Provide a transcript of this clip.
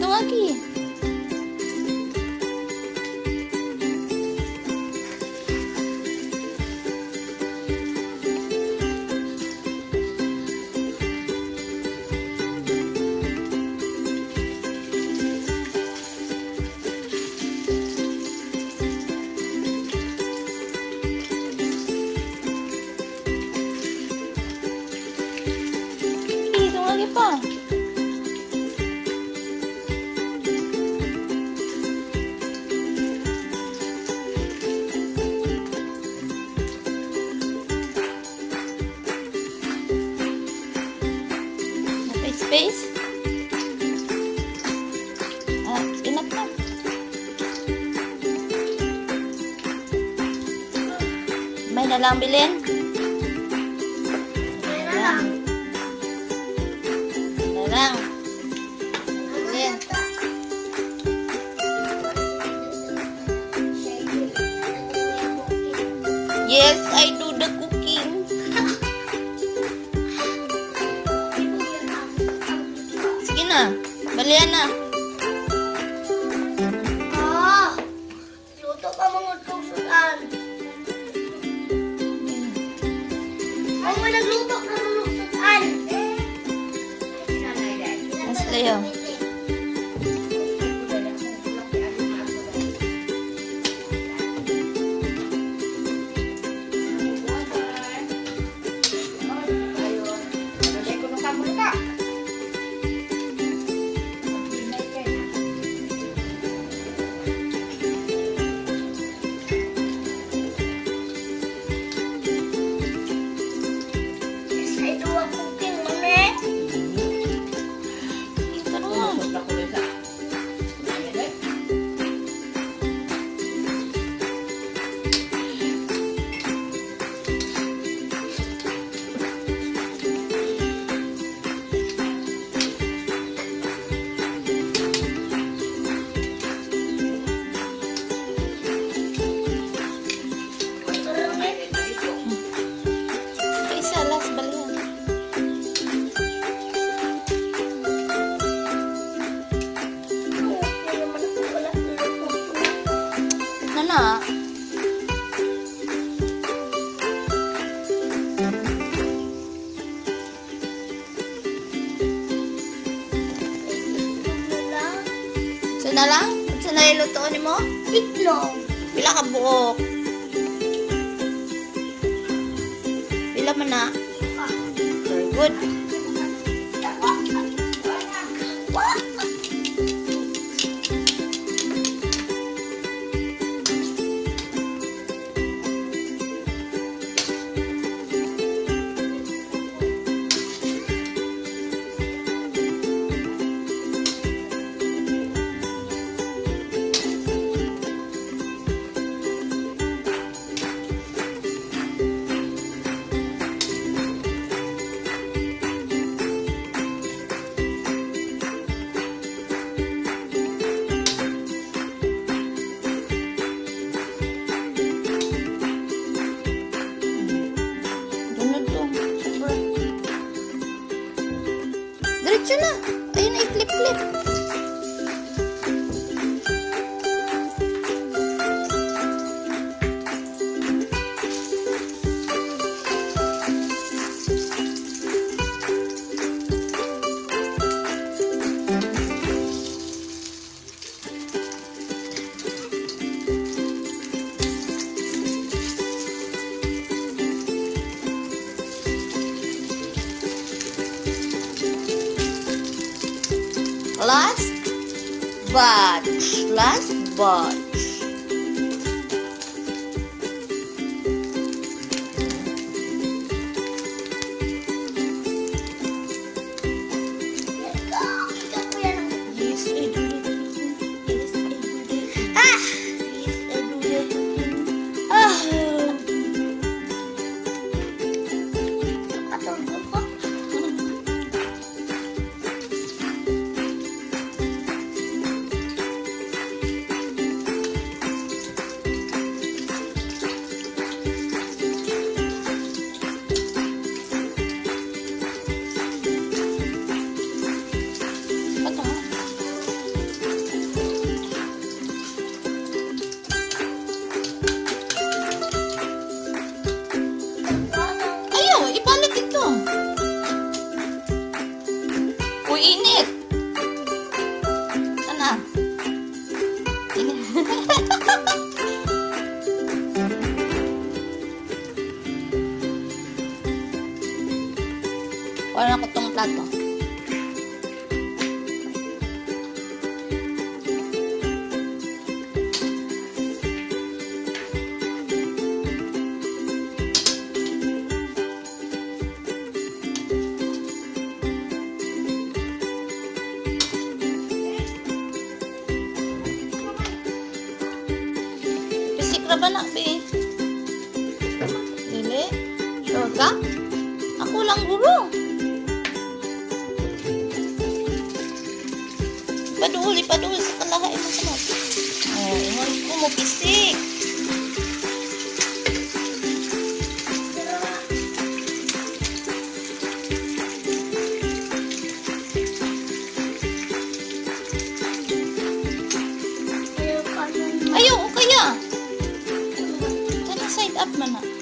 Ito lagi. Ito lagi pa. Space. Enough na. May na lang bilhin. May na lang. Bilhin. Yes, I do the cooking. Sige na. Balian na. Luto pa mga tusutan. Ang mga nagluto ka mga tusutan. Mas layo. Na. Sa na lang? Sa na ilutoon ni mo? Itlog. Pila ka buok? Pila man na? Very good. Diretso na. Ayun na, i-flip-flip. Last batch. Last batch. Yes, I do the cooking. Yes, I do the cooking. Ah! Yes, I do the cooking. Ah! plato. Bisik ra ba na, be? Dili? Sure ka? Ako lang guro. Paduhuli sa kalahay mo sa mga. Oh, ingon ko mo pisik. Ayaw, o kaya? Kaya side up man na.